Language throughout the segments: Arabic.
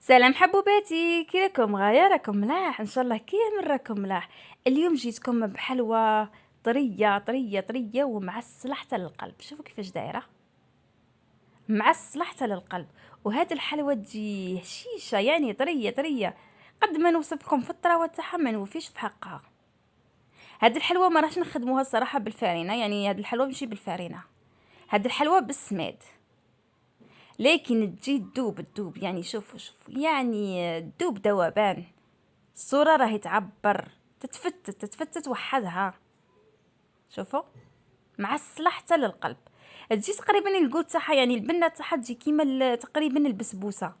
سلام حبوباتي، كي راكم؟ غاية راكم ملاح ان شاء الله، كامل راكم ملاح. اليوم جيتكم بحلوى طرية طرية طرية ومعسلة حتى للقلب. شوفوا كيفاش دايرة، معسلة حتى للقلب. وهاد الحلوى تجي هشيشة، يعني طرية طرية. قد ما نوصفكم في الطراوة تاعها ما نوفيش في حقها. هاد الحلوى ما راحش نخدموها الصراحة بالفارينة، يعني هاد الحلوى ماشي بالفارينة، هاد الحلوى بالسماد. لكن تجي تدوب يعني شوفوا يعني تدوب ذوبان. الصورة راهي تعبر، تتفتت وحدها. شوفوا، معسلة حتى للقلب. تجي تقريبا الجو تاعها، يعني البنة تاعها تجي كيما تقريبا البسبوسة.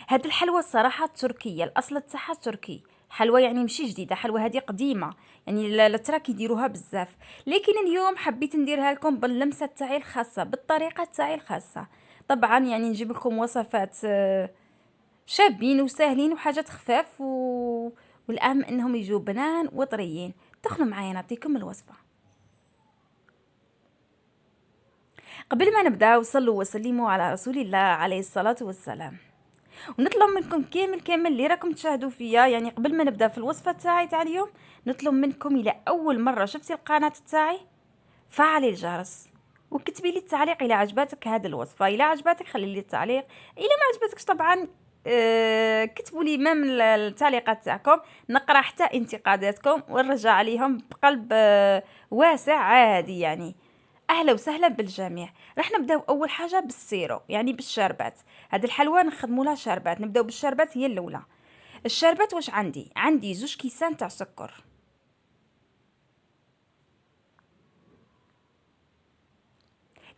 هاد الحلوى الصراحة تركية، الأصل تاعها تركي. حلوى يعني ماشي جديدة، حلوى هذه قديمة، يعني الاتراك يديروها بزاف. لكن اليوم حبيت نديرها لكم باللمسة تاعي الخاصة، بالطريقة تاعي الخاصة. طبعا يعني نجيب لكم وصفات شابين وساهلين وحاجات خفاف والأهم انهم يجوا بنان وطريين. دخلوا معايا نعطيكم الوصفة. قبل ما نبدا، وصلوا وسلموا على رسول الله عليه الصلاة والسلام. ونطلب منكم كامل اللي راكم تشاهدوا فيا، يعني قبل ما نبدا في الوصفة تاعي تاع اليوم، نطلب منكم الى اول مرة شفتي القناة تاعي فعلي الجرس، وكتبي لي التعليق الى عجباتك هذه الوصفه. الى عجباتك خلي لي التعليق، الى ما عجبتكش طبعا كتبوا لي ما من التعليقات تاعكم، نقرا حتى انتقاداتكم ونرجع عليهم بقلب واسع عادي يعني. اهلا وسهلا بالجميع. راح نبداو اول حاجه بالسيرو، يعني بالشربات. هاد الحلوى نخدموا لها شربات، نبداو بالشربات هي الاولى. الشربات واش عندي زوج كيسان تاع سكر.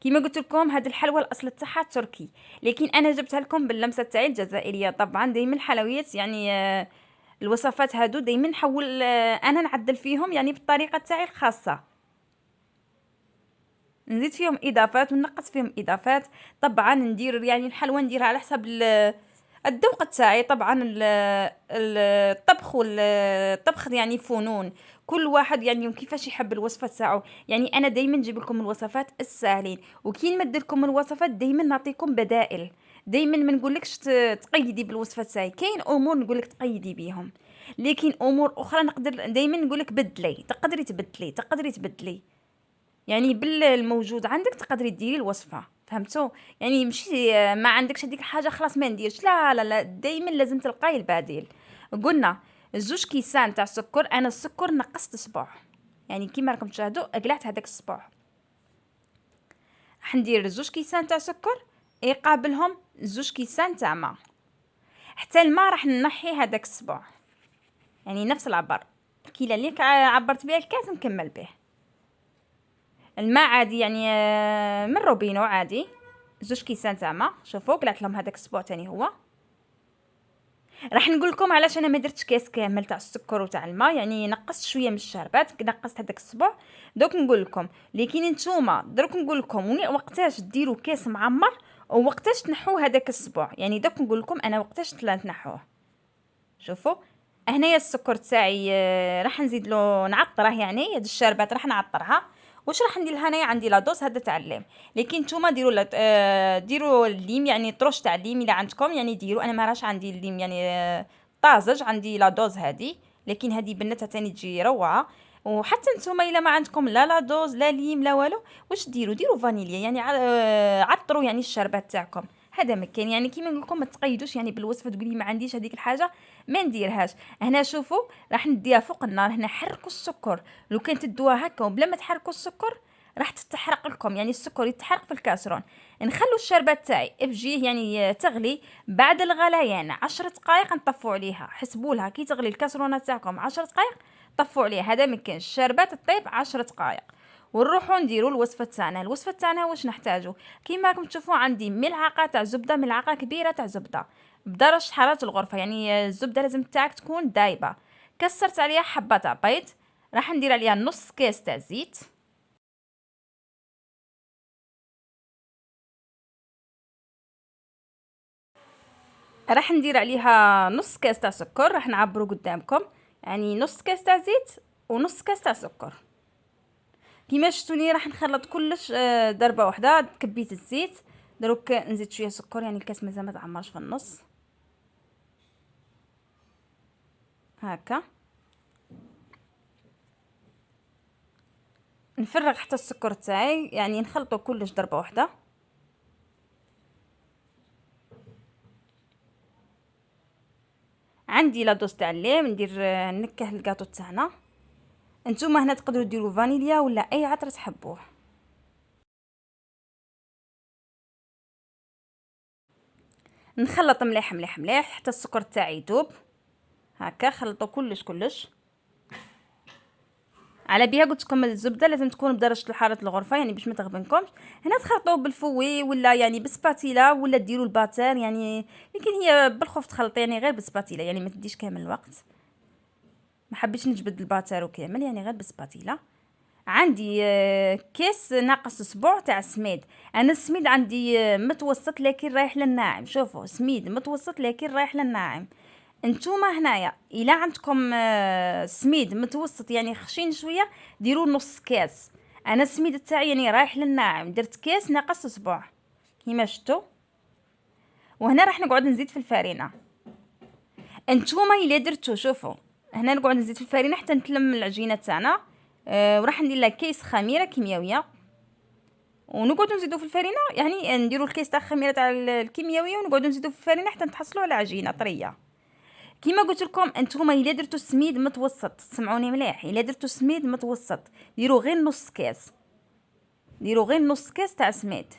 كيما قلت لكم هاد الحلوى الاصل تاعها تركي، لكن انا جبتها لكم باللمسه تاعي الجزائريه. طبعا دايما الحلويات يعني الوصفات هادو دايما نحاول انا نعدل فيهم، يعني بالطريقه تاعي الخاصه. نزيد فيهم اضافات وننقص فيهم اضافات. طبعا ندير يعني الحلوى نديرها على حسب الذوق تاعي. طبعا الطبخ والطبخ يعني فنون، كل واحد يعني كيفاش يحب الوصفه تاعو. يعني انا دائما نجيب لكم الوصفات الساهلين، وكي نمد لكم الوصفات دائما نعطيكم بدائل. دائما ما نقولكش تقيدي بالوصفه تاعي، كاين امور نقولك تقيدي بيهم، لكن امور اخرى نقدر دائما نقولك بدلي، تقدري تبدلي. يعني بالموجود عندك تقدري ديري الوصفه، فهمتوا؟ يعني ماشي ما عندكش هذيك الحاجه خلاص ما نديرش، لا لا لا، دائما لازم تلقاي البديل. قلنا زوج كيسان تاع سكر، انا السكر نقصت صباع، يعني كيما راكم تشاهدوا قلعت هذاك الصباع. راح ندير زوج كيسان تاع سكر يقابلهم زوج كيسان تاع ماء. حتى الماء راح نحي هذاك الصباع، يعني نفس العبر، كيلا اللي عبرت بها الكاس نكمل به. الماء عادي يعني من روبينو عادي، زوج كيسان تاع ماء. شوفوا قلعت لهم هذاك السبوع تاني هو. راح نقول لكم علاش انا ما درتش كاس كامل تاع السكر وتاع الماء، يعني نقصت شويه من الشربات، نقصت هذاك السبوع. دوك نقول لكم، لكن نتوما دروك نقول لكم وقتاش ديروا كاس معمر ووقتاش تنحوا هذاك السبوع، يعني دوك نقول لكم انا وقتاش تنحوه. شوفوا هنايا السكر تاعي راح نزيد له نعطره، يعني هاد الشربات راح نعطرها. واش راح ندير لها انايا؟ عندي لادوز هذا تاع الليم، لكن نتوما ديروا ديروا الليم، يعني طروش تاع الليم الا عندكم، يعني ديروا. انا ما راش عندي الليم يعني طازج، عندي لادوز هذه، لكن هذه بنتها تاني تجي روعه. وحتى نتوما الا ما عندكم لا لادوز لا ليم لا والو، واش ديروا فانيليا، يعني عطروا يعني الشربات تاعكم. هذا ما كان، يعني كيما نقول لكم ما تقيدوش يعني بالوصفه تقولي ما عنديش هذيك الحاجه ما نديرهاش. هنا شوفوا راح نديها فوق النار، هنا حركوا السكر. لو كانت تدوها هكا وبلا ما تحركوا السكر راح تتحرق لكم، يعني السكر يتحرق في الكاسرون. نخلوا الشربات تاعي بجيه يعني تغلي. بعد الغليان 10 دقائق نطفوا عليها، حسبوا لها كي تغلي الكاسرونه تاعكم 10 دقائق طفوا عليها. هذا ما كانش الشربات تطيب 10 دقائق. ونروحوا نديروا الوصفه تاعنا. الوصفه تاعنا واش نحتاجو؟ كيما راكم تشوفوا عندي ملعقه تاع زبده، ملعقه كبيره تاع زبده بدرجه حراره الغرفه، يعني الزبده لازم تاعك تكون دايبه. كسرت عليها حبه تاع بيض. راح ندير عليها نص كاس تاع زيت. راح ندير عليها نص كاس تاع سكر، راح نعبرو قدامكم، يعني نص كاس تاع زيت ونص كاس تاع سكر. كيما شفتوني راح نخلط كلش ضربه واحده. كبيت الزيت، دروك نزيد شويه سكر، يعني الكاس مازال ما تعمرش في النص. هكا نفرغ حتى السكر تاعي، يعني نخلطو كلش ضربه واحده. عندي لا دوز تاع الليم، ندير نكه الكاطو تاعنا. انتوما هنا تقدروا ديروا فانيليا ولا اي عطر تحبوه. نخلط مليح مليح مليح حتى السكر تاعي يذوب. هكا خلطوا كلش كلش. على بها قلت لكم الزبده لازم تكون بدرجه حراره الغرفه، يعني باش ما تغبنكمش. هنا تخلطوه بالفوي ولا يعني بسباتيلا ولا ديروا الباتر، يعني لكن هي بالخوف تخلط يعني غير بسباتيلا، يعني ما تديش كامل الوقت. ما حبيتش نجبد الباتر وكامل، يعني غير بسباتيلا. عندي كيس ناقص اسبوع تاع سميد. انا السميد عندي متوسط لكن رايح للناعم. شوفوا سميد متوسط لكن رايح للناعم. انتوما هنايا الا عندكم سميد متوسط يعني خشين شويه ديروا نص كاس. انا السميد تاعي يعني رايح للناعم، درت كاس ناقص اسبوع كيما شفتوا. وهنا راح نقعد نزيد في الفارينه. انتوما الا درتو شوفوا هنا نقعد نزيد في الفارينه حتى نتلم العجينه تاعنا. وراح ندير لها كيس خميره كيميائيه ونقعدوا نزيدوا في الفارينه، يعني نديروا الكيس تاع الخميره تاع الكيميائيه ونقعدوا نزيدوا في الفارينه حتى نتحصلوا على عجينه طريه. كيما قلت لكم انتوما الا درتو السميد متوسط، سمعوني مليح، الا درتو السميد متوسط ديروا غير نص كاس، ديروا غير نص كاس تاع سميد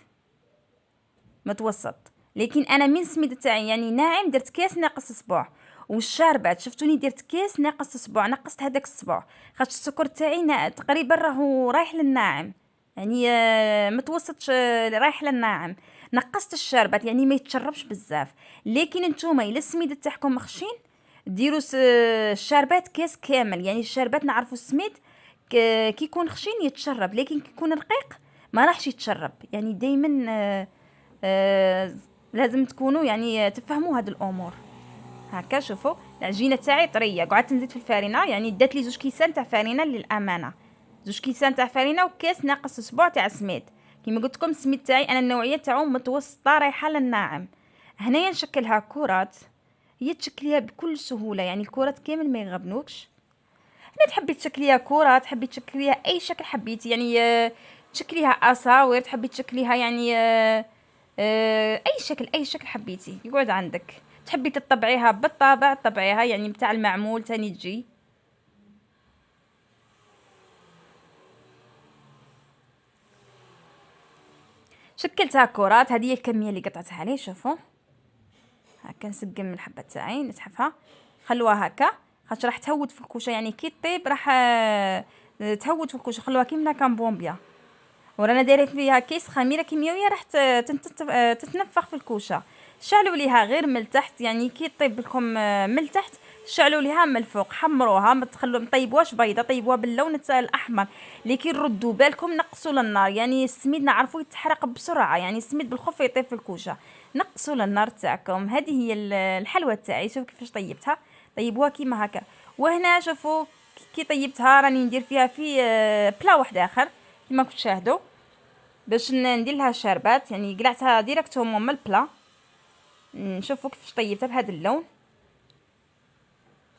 متوسط. لكن انا من السميد تاعي يعني ناعم درت كاس ناقص اسبوع. والشاربات شفتوني درت كاس ناقص اسبوع، نقصت هذاك الاسبوع خاطر السكر تاعي تقريبا راهو رايح للناعم، يعني متوسط رايح للناعم. نقصت الشاربات يعني ما يتشربش بزاف. لكن نتوما الا السميد تاعكم مخشين ديروا الشاربات كاس كامل، يعني الشاربات نعرفوا السميد كي يكون خشين يتشرب، لكن كي يكون رقيق ما راحش يتشرب. يعني دائما لازم تكونوا يعني تفهموا هاد الامور. هكا شوفوا العجينه تاعي طريه، قعدت نزيد في الفارينه، يعني دات لي 2 كيسان تاع فارينه للامانه. 2 كيسان تاع فارينه وكاس ناقص اسبوع تاع سميد. كيما قلت لكم السميد تاعي انا النوعيه تاعو متوسطه رايحه للناعم. هنايا نشكلها كرات، هي تشكليها بكل سهوله، يعني الكرات كامل ما يغبنوكش. هنا تحبي تشكليها كرة، تحبي تشكليها اي شكل حبيتي، يعني تشكليها اساور، تحبي تشكليها يعني اي شكل اي شكل حبيتي يقعد عندك. تحبي تطبعيها بالطابع طبعيها، يعني بتاع المعمول تاني تجي. شكلتها كرات، هذه هي الكميه اللي قطعتها لي. شوفوا هكا نسقم الحبه تاعي نتحفها، خلوها هكا خاطر راح تهود في الكوشه، يعني كي طيب راح تهود في الكوشه. خلوها كيما كان بومبيا. ورانا دايره فيها كيس خميره كيميائيه راح تتنفخ في الكوشه. شعلوا ليها غير من التحت، يعني كي طيب لكم من التحت شعلوا ليها من الفوق، حمروها ما تخلوا طيبوهاش بيضه، طيبوها باللون تاع الاحمر. لكن ردوا بالكم نقصوا للنار، يعني السميد نعرفوا يتحرق بسرعه، يعني السميد بالخف يطيب في الكوشه. نقصوا للنار تاعكم. هذه هي الحلوه تاعي. شوف كيفاش طيبتها، طيبوها كيما هكا. وهنا شوفوا كي طيبتها راني ندير فيها في بلا واحد اخر كيما كنت تشاهدوا باش ندير لها شربات، يعني قلعتها ديريكتومون من البلا. نشوفوا كيفاش طيبتها بهذا اللون.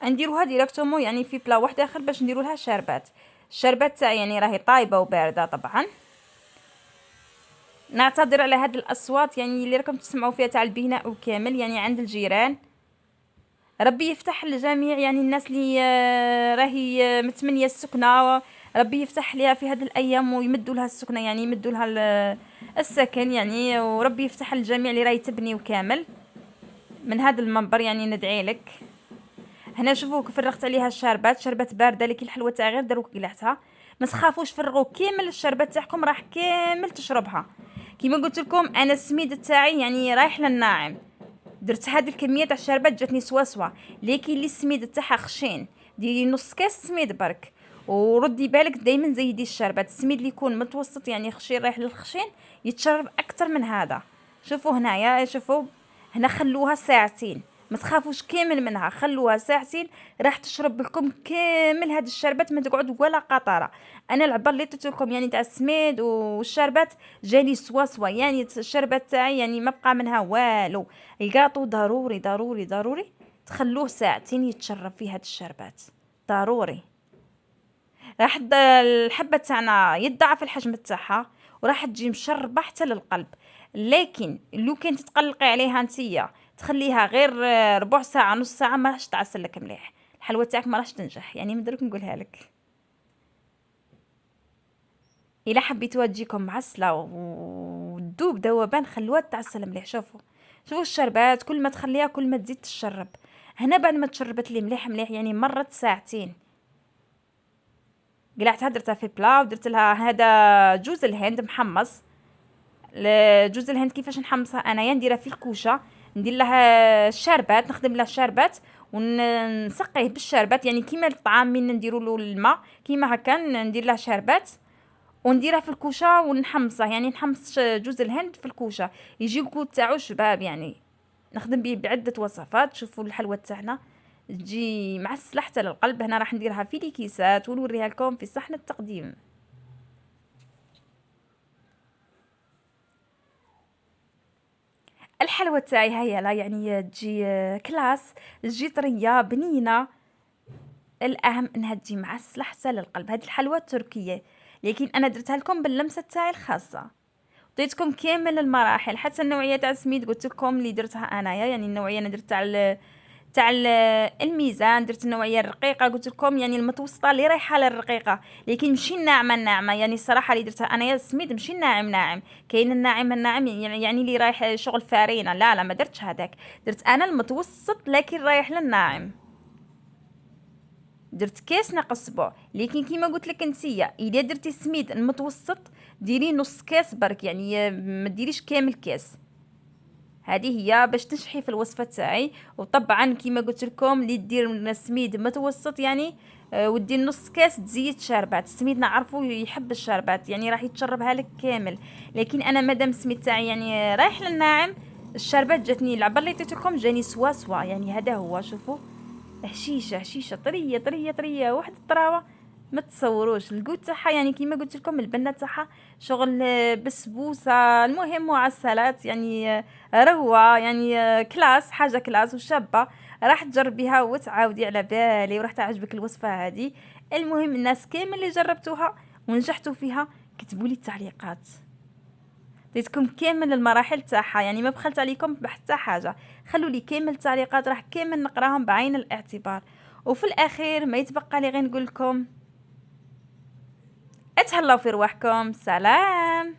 نديروها ديريكتومون يعني في بلا واحد اخر باش نديروا لها شربات. الشربات تاعي يعني راهي طايبه وبارده طبعا. نعتذر على هاد الاصوات يعني اللي راكم تسمعوا فيها تاع البناء وكامل، يعني عند الجيران. ربي يفتح للجميع، يعني الناس اللي راهي متمنيه السكنه، ربي يفتح ليها في هذه الايام ويمدوا لها السكنه، يعني يمدوا لها السكن يعني. وربي يفتح للجميع اللي راهي تبني وكامل. من هذا المنبر يعني ندعي لك. هنا شوفوا كيف فرغت عليها الشربات، شربات بارده لكن الحلوه تاعي غير دروك قلعتها. ما تخافوش فرغوا كامل الشربات تاعكم راح كامل تشربها. كيما قلت لكم انا السميد تاعي يعني رايح للناعم، درت هذه الكميه تاع الشربات جاتني سوا. لكن اللي السميد تاعها خشين ديري نص كاس سميد برك. وردي بالك دائما زيدي الشربات. السميد اللي يكون متوسط يعني خشين رايح للخشين يتشرب اكثر من هذا. شوفوا هنايا شوفوا هنا خلوها ساعتين، ما تخافوش كامل منها، خلوها ساعتين راح تشرب لكم كامل هاد الشربات ما تقعد ولا قطره. انا العبار اللي درت لكم يعني تاع السميد والشربات جاني سوا، يعني الشربات تاعي يعني ما بقى منها والو. الكاطو ضروري ضروري ضروري تخلوه ساعتين يتشرب فيه هاد الشربات، ضروري. راح الحبة تاعنا يضاعف الحجم تاعها، وراح تجي مشربة حتى للقلب. لكن لو كان تتقلقي عليها نتيا تخليها غير ربع ساعة نص ساعة، ما راحش تعسل لك مليح الحلوى تاعك، ما راحش تنجح. يعني مدرك نقولها لك، الا حبيتوها تجيكم معسلة وتذوب ذوبان، خلوها تعسل مليح. شوفوا الشربات كل ما تخليها كل ما تزيد تشرب. هنا بعد ما تشربت لي مليح مليح يعني مرت ساعتين، قلعتها درتها في بلا، ودرت لها هذا جوز الهند محمص. جوز الهند كيفاش نحمصها انايا؟ نديرها في الكوشه، ندير لها الشربات، نخدم لها الشربات ونسقيه بالشربات، يعني كيما الطعام من نديروا له الماء كيما هكا ندير لها شربات ونديرها في الكوشه ونحمصه. يعني نحمص جوز الهند في الكوشه يجي الكول تاعو شباب. يعني نخدم به بعده وصفات. شوفوا الحلوى تاعنا تجي معسله حتى للقلب. هنا راح نديرها في لي كيسات ونوريها لكم في صحن التقديم. الحلوى تاعي هيا لا، يعني تجي كلاس، تجي طريه بنينه. الاهم انها تجي معسله حتى للقلب. هذه الحلوى التركيه، لكن انا درتها لكم باللمسه تاعي الخاصه. عطيتكم كامل المراحل، حتى النوعيه تاع السميد قلت لكم اللي درتها انايا. يعني النوعيه انا درت تاع الميزان، درت النوعيه الرقيقه قلت لكم، يعني المتوسطه اللي رايحه للرقيقه، لكن ماشي الناعمه. يعني الصراحه اللي درتها انايا السميد ماشي ناعم. كاين الناعم يعني اللي رايح شغل فارينه. لا ما درتش هذاك، درت انا المتوسط لكن رايح للناعم. درت كاس ناقص سبع. لكن كيما قلت لك انتيا اذا درتي السميد المتوسط ديري نص كاس برك، يعني ما ديريش كامل كاس. هذه هي باش تنجحي في الوصفه تاعي. وطبعا كيما قلت لكم اللي دير السميد متوسط يعني ودير نص كاس تزيد شربات. السميد نعرفو يحب الشربات، يعني راح يتشربها لك كامل. لكن انا مادام السميد تاعي يعني رايح للناعم، الشربات جاتني العبر اللي عطيتكم جاني سوا. يعني هذا هو. شوفوا هشيشه طريه واحد الطراوه ما تصوروش الجو تاعها. يعني كيما قلت لكم البنه تاعها شغل بسبوسه. المهم معسلات يعني روعه، يعني كلاس، حاجه كلاس وشابه. راح تجربيها وتعاودي على بالي وراح تعجبك الوصفه هذه. المهم الناس كامل اللي جربتوها ونجحتوا فيها كتبوا لي التعليقات. عطيتكم كامل المراحل تاعها، يعني ما بخلت عليكم بحتى حاجه. خلوا لي كامل التعليقات راح كامل نقراهم بعين الاعتبار. وفي الاخير ما يتبقى لي غير نقول لكم اتهلاو في رواحكم. سلام.